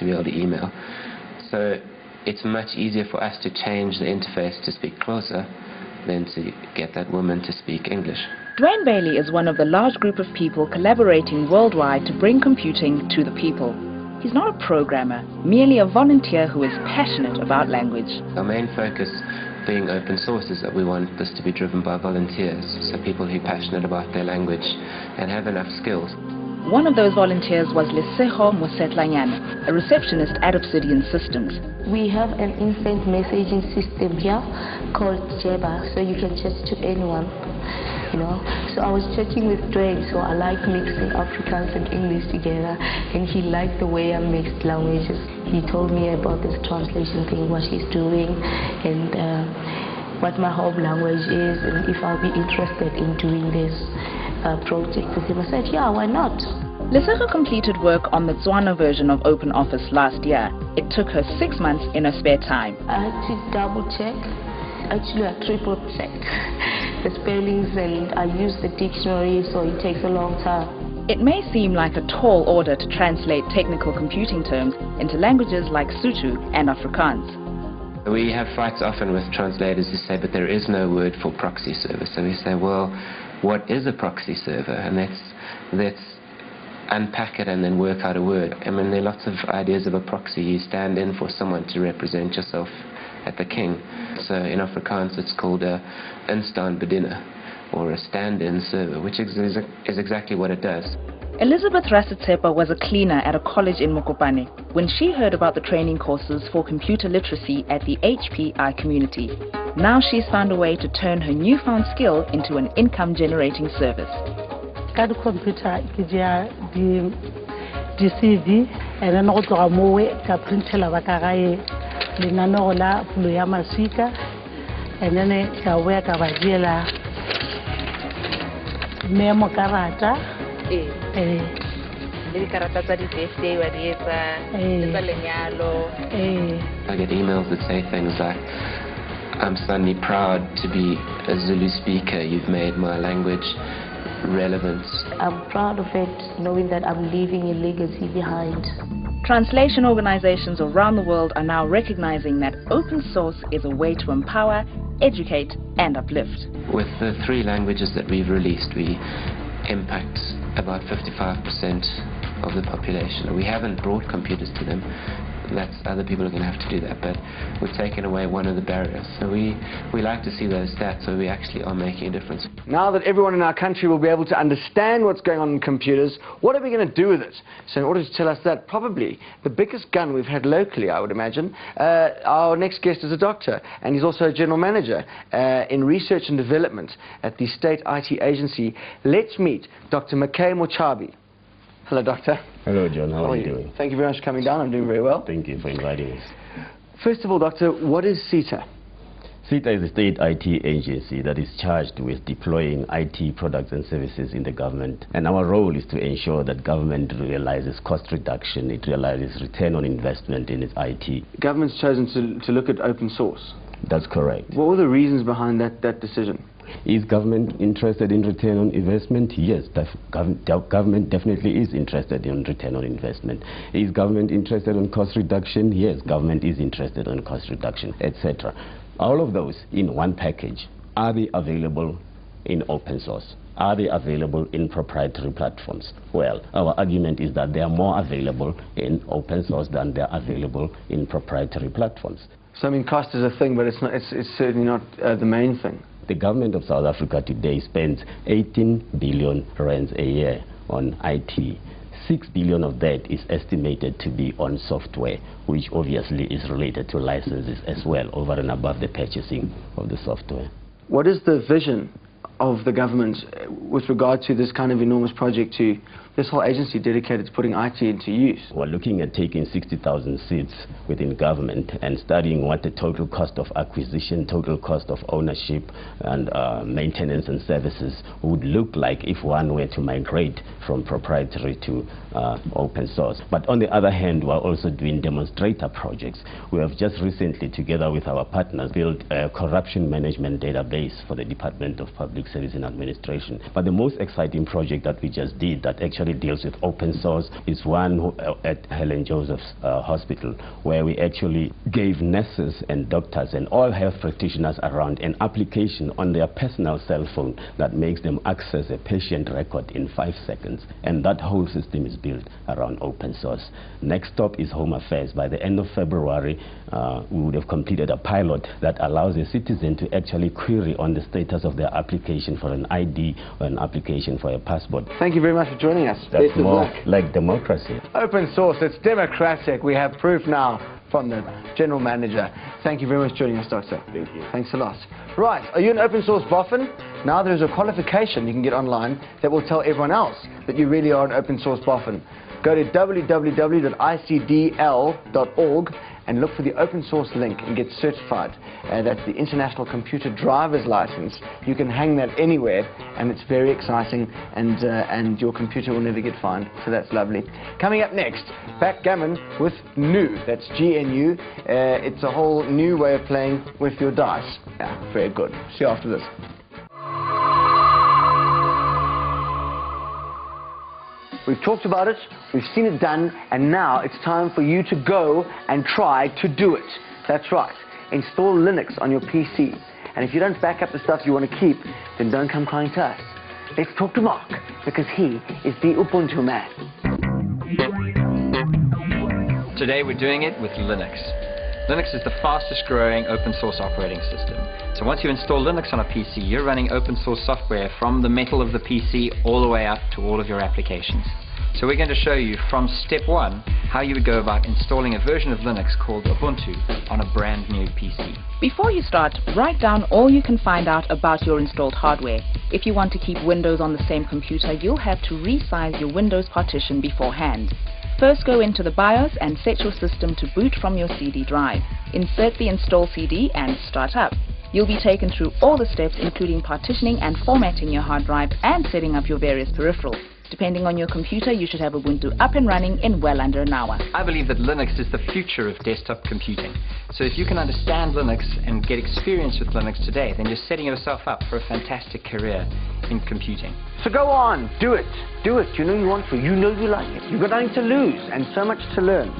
to be able to email. So it's much easier for us to change the interface to speak Xhosa than to get that woman to speak English. Dwayne Bailey is one of the large group of people collaborating worldwide to bring computing to the people. He's not a programmer, merely a volunteer who is passionate about language. Our main focus being open source is that we want this to be driven by volunteers, so people who are passionate about their language and have enough skills. One of those volunteers was Lesego Mosetlanyana, a receptionist at Obsidian Systems. We have an instant messaging system here called Jeba, so you can chat to anyone, you know. So I was chatting with Dwayne, so I like mixing Afrikaans and English together, and he liked the way I mixed languages. He told me about this translation thing, what he's doing, and what my home language is, and if I'll be interested in doing this project with him. I said, yeah, why not? Lesego completed work on the Tswana version of OpenOffice last year. It took her 6 months in her spare time. I had to double check, actually I triple checked the spellings, and I used the dictionary, so it takes a long time. It may seem like a tall order to translate technical computing terms into languages like Sotho and Afrikaans. We have fights often with translators who say, but there is no word for proxy server. So we say, well, what is a proxy server? And let's unpack it and then work out a word. I mean, there are lots of ideas of a proxy. You stand in for someone to represent yourself at the king. So in Afrikaans it's called a instandbediener, or a stand-in server, which is exactly what it does. Elizabeth Rasitsepa was a cleaner at a college in Mokopane when she heard about the training courses for computer literacy at the HPI community. Now she's found a way to turn her newfound skill into an income-generating service. Ka di computer ke dia di CV and then go tloga mo ka printela ba ka gae lenaneo la pulo ya masika, and then ka boya ka ba diela memo karata karata tsa di-birthday wa di etsa tsa lenyalo. I get emails that say things like, I'm suddenly proud to be a Zulu speaker. You've made my language relevant. I'm proud of it, knowing that I'm leaving a legacy behind. Translation organizations around the world are now recognizing that open source is a way to empower, educate, and uplift. With the 3 languages that we've released, we impact about 55% of the population. We haven't brought computers to them. That's other people are going to have to do that, but we've taken away one of the barriers. So we like to see those stats where we actually are making a difference. Now that everyone in our country will be able to understand what's going on in computers, what are we going to do with it? So in order to tell us that, probably the biggest gun we've had locally, I would imagine, our next guest is a doctor, and he's also a general manager in research and development at the State IT Agency. Let's meet Dr. Makay Mochabi. Hello, Doctor. Hello, John. How are you doing? Thank you very much for coming down. I'm doing very well. Thank you for inviting us. First of all, Doctor, what is CETA? CETA is a state IT agency that is charged with deploying IT products and services in the government. And our role is to ensure that government realizes cost reduction, it realizes return on investment in its IT. Government's chosen to look at open source. That's correct. What were the reasons behind that decision? Is government interested in return on investment? Yes, government definitely is interested in return on investment. Is government interested in cost reduction? Yes, government is interested in cost reduction, etc. All of those in one package. Are they available in open source? Are they available in proprietary platforms? Well, our argument is that they are more available in open source than they are available in proprietary platforms. So I mean, cost is a thing, but it's certainly not the main thing. The government of South Africa today spends 18 billion rands a year on IT. 6 billion of that is estimated to be on software, which obviously is related to licenses as well, over and above the purchasing of the software. What is the vision of the government with regard to this kind of enormous project, to this whole agency dedicated to putting IT into use? We're looking at taking 60,000 seats within government and studying what the total cost of acquisition, total cost of ownership and maintenance and services would look like if one were to migrate from proprietary to open source. But on the other hand, we're also doing demonstrator projects. We have just recently, together with our partners, built a corruption management database for the Department of Public Service and Administration. But the most exciting project that we just did, that actually actually deals with open source is one at Helen Joseph's Hospital, where we actually gave nurses and doctors and all health practitioners around an application on their personal cell phone that makes them access a patient record in 5 seconds. And that whole system is built around open source. Next stop is Home Affairs. By the end of February, we would have completed a pilot that allows a citizen to actually query on the status of their application for an ID or an application for a passport. Thank you very much for joining us. That's more like democracy. Open source, it's democratic. We have proof now from the General Manager. Thank you very much for joining us, Doctor. Thank you. Thanks a lot. Right, are you an open source boffin? Now there's a qualification you can get online that will tell everyone else that you really are an open source boffin. Go to www.icdl.org and look for the open source link and get certified. That's the International Computer Driver's License. You can hang that anywhere, and it's very exciting, and your computer will never get fined, so that's lovely. Coming up next, backgammon with GNU. That's GNU. It's a whole new way of playing with your dice. Yeah, very good. See you after this. We've talked about it, we've seen it done, and now it's time for you to go and try to do it. That's right. Install Linux on your PC. And if you don't back up the stuff you want to keep, then don't come crying to us. Let's talk to Mark, because he is the Ubuntu man. Today we're doing it with Linux. Linux is the fastest growing open source operating system. So once you install Linux on a PC, you're running open source software from the metal of the PC all the way up to all of your applications. So we're going to show you from step 1 how you would go about installing a version of Linux called Ubuntu on a brand new PC. Before you start, write down all you can find out about your installed hardware. If you want to keep Windows on the same computer, you'll have to resize your Windows partition beforehand. First, go into the BIOS and set your system to boot from your CD drive. Insert the install CD and start up. You'll be taken through all the steps, including partitioning and formatting your hard drive and setting up your various peripherals. Depending on your computer, you should have Ubuntu up and running in well under an hour. I believe that Linux is the future of desktop computing. So if you can understand Linux and get experience with Linux today, then you're setting yourself up for a fantastic career in computing. So go on, do it. Do it. You know you want to. You know you like it. You've got nothing to lose and so much to learn.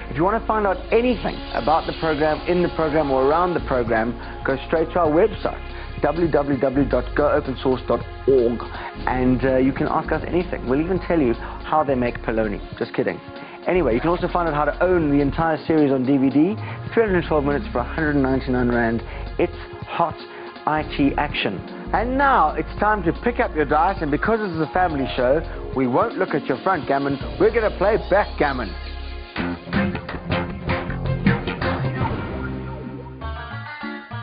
If you want to find out anything about the program, in the program, or around the program, go straight to our website, www.goopensource.org, and you can ask us anything. We'll even tell you how they make polony. Just kidding. Anyway, you can also find out how to own the entire series on DVD, 312 minutes for 199 Rand. It's hot IT action. And now it's time to pick up your dice, and because this is a family show, we won't look at your front gammon. We're going to play backgammon.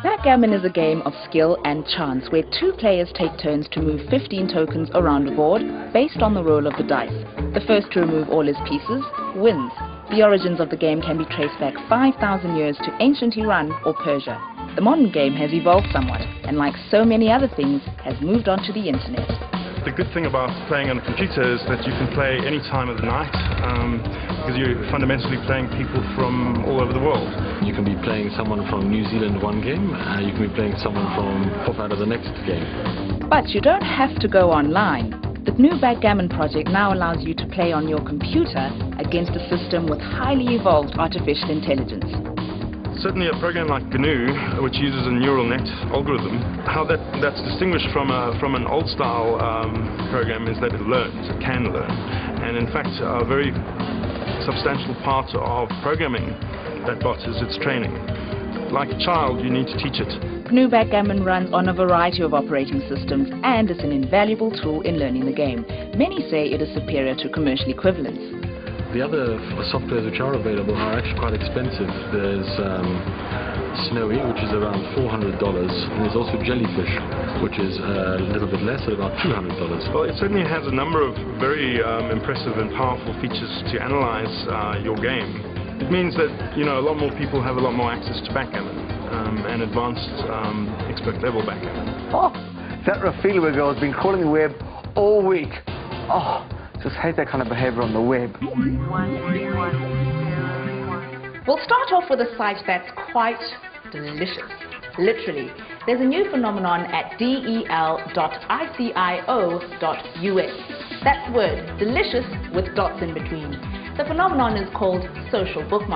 Backgammon is a game of skill and chance where 2 players take turns to move 15 tokens around a board based on the roll of the dice. The first to remove all his pieces wins. The origins of the game can be traced back 5,000 years to ancient Iran or Persia. The modern game has evolved somewhat, and like so many other things, has moved on to the internet. The good thing about playing on a computer is that you can play any time of the night because you're fundamentally playing people from all over the world. You can be playing someone from New Zealand one game, you can be playing someone from pop out of the next game. But you don't have to go online. The GNU Backgammon project now allows you to play on your computer against a system with highly evolved artificial intelligence. Certainly a program like GNU, which uses a neural net algorithm, how that's distinguished from an old-style program is that it learns, it can learn. And in fact, a very substantial part of programming that bot is its training. Like a child, you need to teach it. GNU Backgammon runs on a variety of operating systems and is an invaluable tool in learning the game. Many say it is superior to commercial equivalents. The other softwares which are available are actually quite expensive. There's Snowy, which is around $400, and there's also Jellyfish, which is a little bit less, at about $200. Well, it certainly has a number of very impressive and powerful features to analyze your game. It means that, you know, a lot more people have a lot more access to backgammon and advanced expert-level backgammon. Oh, that Rafila girl has been calling the web all week. Oh. Just hate that kind of behavior on the web. We'll start off with a site that's quite delicious. Literally. There's a new phenomenon at del.icio.us. That's the word, delicious with dots in between. The phenomenon is called social bookmarking.